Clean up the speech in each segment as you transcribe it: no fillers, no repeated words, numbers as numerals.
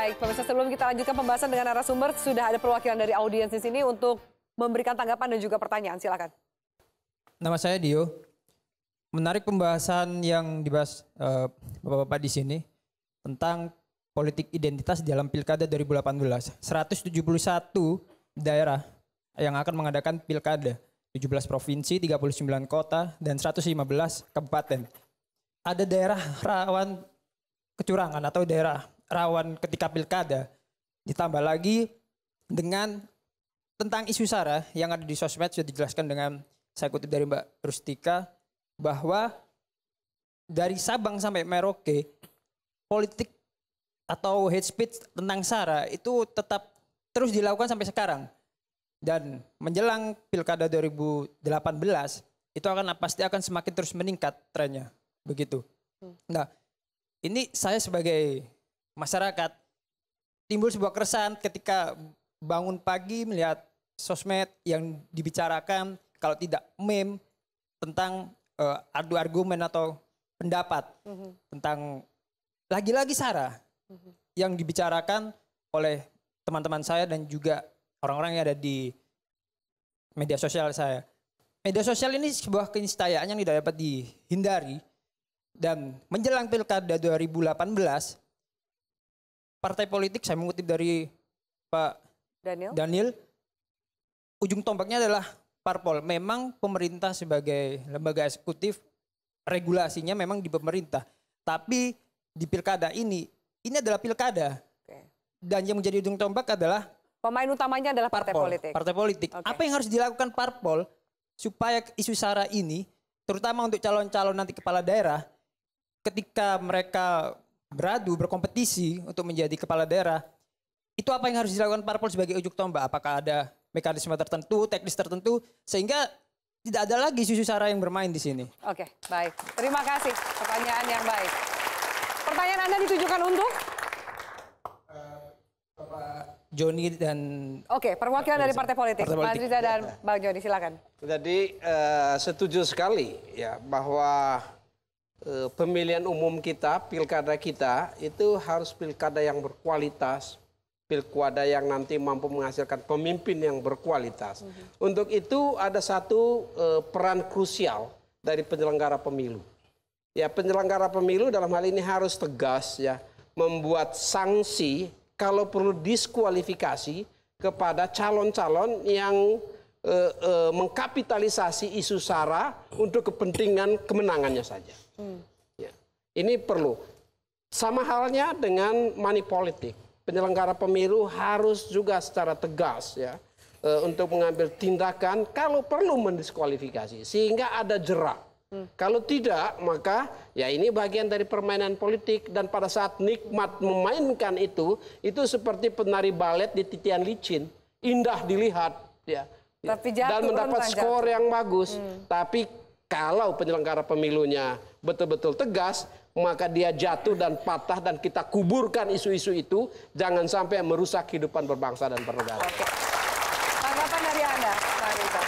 Baik, pemirsa, sebelum kita lanjutkan pembahasan dengan narasumber, sudah ada perwakilan dari audiens di sini untuk memberikan tanggapan dan juga pertanyaan. Silakan. Nama saya Dio. Menarik pembahasan yang dibahas Bapak-bapak di sini tentang politik identitas dalam Pilkada 2018. 171 daerah yang akan mengadakan Pilkada, 17 provinsi, 39 kota, dan 115 kabupaten. Ada daerah rawan kecurangan atau daerah rawan ketika pilkada. Ditambah lagi dengan tentang isu SARA yang ada di sosmed sudah dijelaskan dengan saya kutip dari Mbak Rustika bahwa dari Sabang sampai Merauke politik atau hate speech tentang SARA itu tetap terus dilakukan sampai sekarang. Dan menjelang pilkada 2018 itu pasti akan semakin terus meningkat trennya. Begitu. Nah, ini saya sebagai masyarakat timbul sebuah keresahan ketika bangun pagi melihat sosmed yang dibicarakan, kalau tidak meme tentang adu argumen atau pendapat tentang lagi-lagi SARA yang dibicarakan oleh teman-teman saya dan juga orang-orang yang ada di media sosial saya. Media sosial ini sebuah keniscayaan yang tidak dapat dihindari. Dan menjelang pilkada 2018, partai politik, saya mengutip dari Pak Daniel, ujung tombaknya adalah parpol. Memang pemerintah sebagai lembaga eksekutif, regulasinya memang di pemerintah. Tapi di pilkada ini adalah pilkada. Dan yang menjadi ujung tombak adalah pemain utamanya adalah partai politik. Partai politik. Apa yang harus dilakukan parpol supaya isu SARA ini, terutama untuk calon-calon nanti kepala daerah, ketika mereka berkompetisi untuk menjadi kepala daerah, itu apa yang harus dilakukan parpol sebagai ujung tombak? Apakah ada mekanisme tertentu, teknis tertentu, sehingga tidak ada lagi isu SARA yang bermain di sini? Oke, baik. Terima kasih. Pertanyaan yang baik. Pertanyaan Anda ditujukan untuk? Bapak Joni dan... Oke, perwakilan dari partai politik. Pak Riza dan Bang Joni, silakan. Jadi setuju sekali ya bahwa pemilihan umum kita, pilkada kita itu harus pilkada yang berkualitas, pilkada yang nanti mampu menghasilkan pemimpin yang berkualitas. Untuk itu ada satu peran krusial dari penyelenggara pemilu. Ya, penyelenggara pemilu dalam hal ini harus tegas ya, membuat sanksi kalau perlu diskualifikasi kepada calon-calon yang mengkapitalisasi isu SARA untuk kepentingan kemenangannya saja. Ya. Ini perlu. Sama halnya dengan money politik. Penyelenggara pemilu harus juga secara tegas ya untuk mengambil tindakan kalau perlu mendiskualifikasi sehingga ada jerak. Kalau tidak, maka ya ini bagian dari permainan politik dan pada saat nikmat memainkan itu seperti penari balet di titian licin, indah dilihat ya. Tapi dan mendapat skor yang bagus. Tapi kalau penyelenggara pemilunya betul-betul tegas, maka dia jatuh dan patah dan kita kuburkan isu-isu itu, jangan sampai merusak kehidupan berbangsa dan bernegara. Oke. Tanggapan dari Anda, Pak Riza.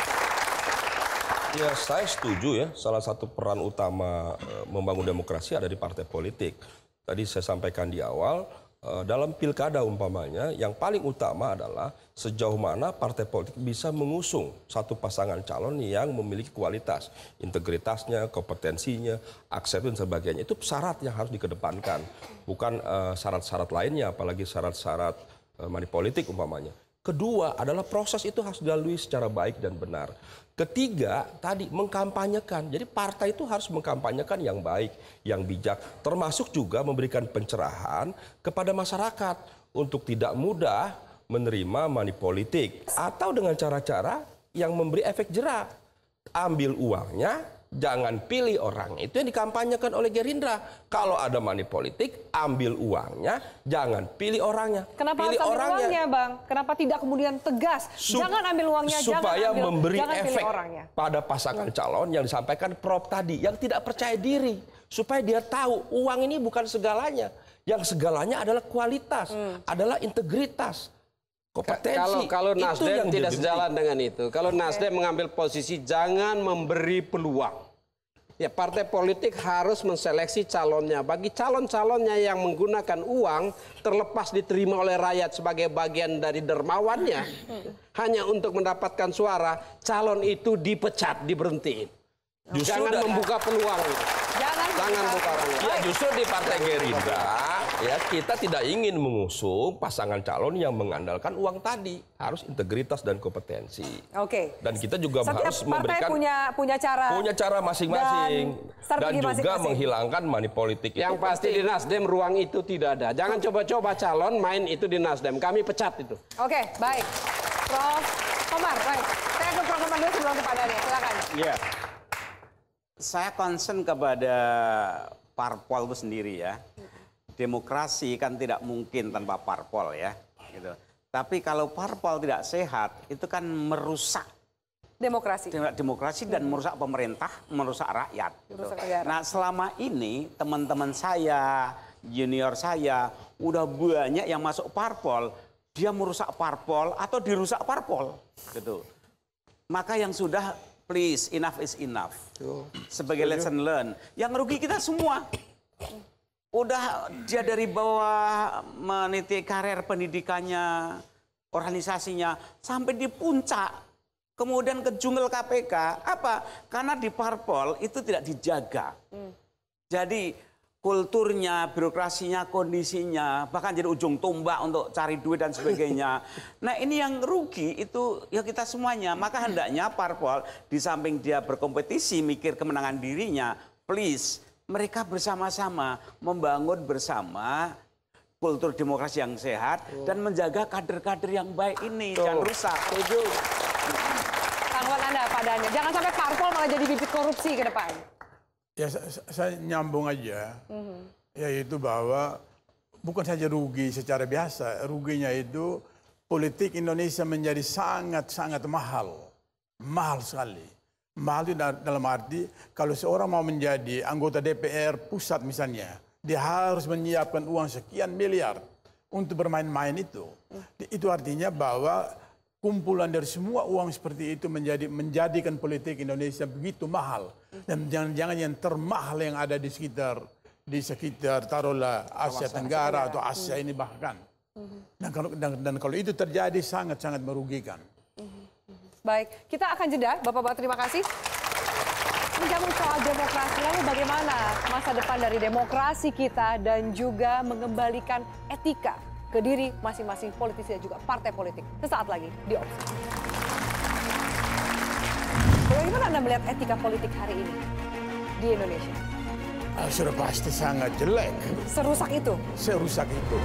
Ya, saya setuju ya. Salah satu peran utama membangun demokrasi ada di partai politik. Tadi saya sampaikan di awal, dalam pilkada umpamanya, yang paling utama adalah sejauh mana partai politik bisa mengusung satu pasangan calon yang memiliki kualitas, integritasnya, kompetensinya, akses dan sebagainya. Itu syarat yang harus dikedepankan, bukan syarat-syarat lainnya, apalagi syarat-syarat money politik umpamanya. Kedua adalah proses itu harus dilalui secara baik dan benar. Ketiga, tadi mengkampanyekan. Jadi partai itu harus mengkampanyekan yang baik, yang bijak. Termasuk juga memberikan pencerahan kepada masyarakat untuk tidak mudah menerima money politik. Atau dengan cara-cara yang memberi efek jera. Ambil uangnya, jangan pilih orang. Itu yang dikampanyekan oleh Gerindra. Kalau ada money politik, ambil uangnya, jangan pilih orangnya. Kenapa pilih harus ambil uangnya, Bang? Kenapa tidak kemudian tegas? Jangan ambil uangnya, supaya memberi efek orangnya pada pasangan calon yang disampaikan Prof tadi, yang tidak percaya diri. Supaya dia tahu uang ini bukan segalanya. Yang segalanya adalah kualitas, adalah integritas. Kompetensi. Kalau Nasdem tidak sejalan dengan itu, kalau Nasdem mengambil posisi jangan memberi peluang, Ya, partai politik harus menseleksi calonnya. Bagi calon-calonnya yang menggunakan uang terlepas diterima oleh rakyat sebagai bagian dari dermawannya hanya untuk mendapatkan suara, calon itu dipecat, diberhentiin. Jangan membuka peluang. Jangan buka peluang. Ya, justru di Partai Gerindra ya kita tidak ingin mengusung pasangan calon yang mengandalkan uang tadi, harus integritas dan kompetensi. Oke. Dan kita juga Setiap harus partai memberikan punya cara masing-masing dan juga masing-masing. menghilangkan money politik. Yang pasti di Nasdem ruang itu tidak ada. Jangan coba-coba calon main itu di Nasdem. Kami pecat itu. Oke, baik. Prof. Komar, baik. Saya ke Prof. Komar dulu sebelum kepada nih. Silakan. Iya. Saya concern kepada parpol itu sendiri ya. Demokrasi kan tidak mungkin tanpa parpol ya. Gitu. Tapi kalau parpol tidak sehat, itu kan merusak demokrasi dan merusak pemerintah, merusak rakyat. Gitu. Nah selama ini teman-teman saya, junior saya, udah banyak yang masuk parpol, dia merusak parpol atau dirusak parpol. Gitu. Maka yang sudah, please, enough is enough. Sebagai lesson learn. Yang rugi kita semua. Udah dia dari bawah meniti karir pendidikannya, organisasinya, sampai di puncak. Kemudian ke jungkel KPK. Apa? Karena di parpol itu tidak dijaga. Jadi kulturnya, birokrasinya, kondisinya, bahkan jadi ujung tombak untuk cari duit dan sebagainya. Nah ini yang rugi itu ya kita semuanya. Maka hendaknya parpol di samping dia berkompetisi, mikir kemenangan dirinya, please, mereka bersama-sama membangun bersama kultur demokrasi yang sehat dan menjaga kader-kader yang baik ini. Jangan rusak. Tanggapan Anda padanya. Jangan sampai parpol malah jadi bibit korupsi ke depan. Ya saya nyambung aja, yaitu bahwa bukan saja rugi secara biasa, ruginya itu politik Indonesia menjadi sangat-sangat mahal sekali. Mahal itu dalam arti kalau seorang mau menjadi anggota DPR pusat misalnya, dia harus menyiapkan uang sekian miliar untuk bermain-main itu. Itu artinya bahwa kumpulan dari semua uang seperti itu menjadikan politik Indonesia begitu mahal. Dan jangan-jangan yang termahal yang ada di sekitar taruhlah Asia Tenggara atau Asia ini bahkan. Dan kalau itu terjadi sangat-sangat merugikan. Baik, kita akan jeda. Bapak-bapak terima kasih. Menjawab soal demokrasi, lalu bagaimana masa depan dari demokrasi kita dan juga mengembalikan etika ke diri masing-masing politisi dan juga partai politik. Sesaat lagi di Opsi. Bagaimana Anda melihat etika politik hari ini di Indonesia? Sudah pasti sangat jelek. Serusak itu? Serusak itu.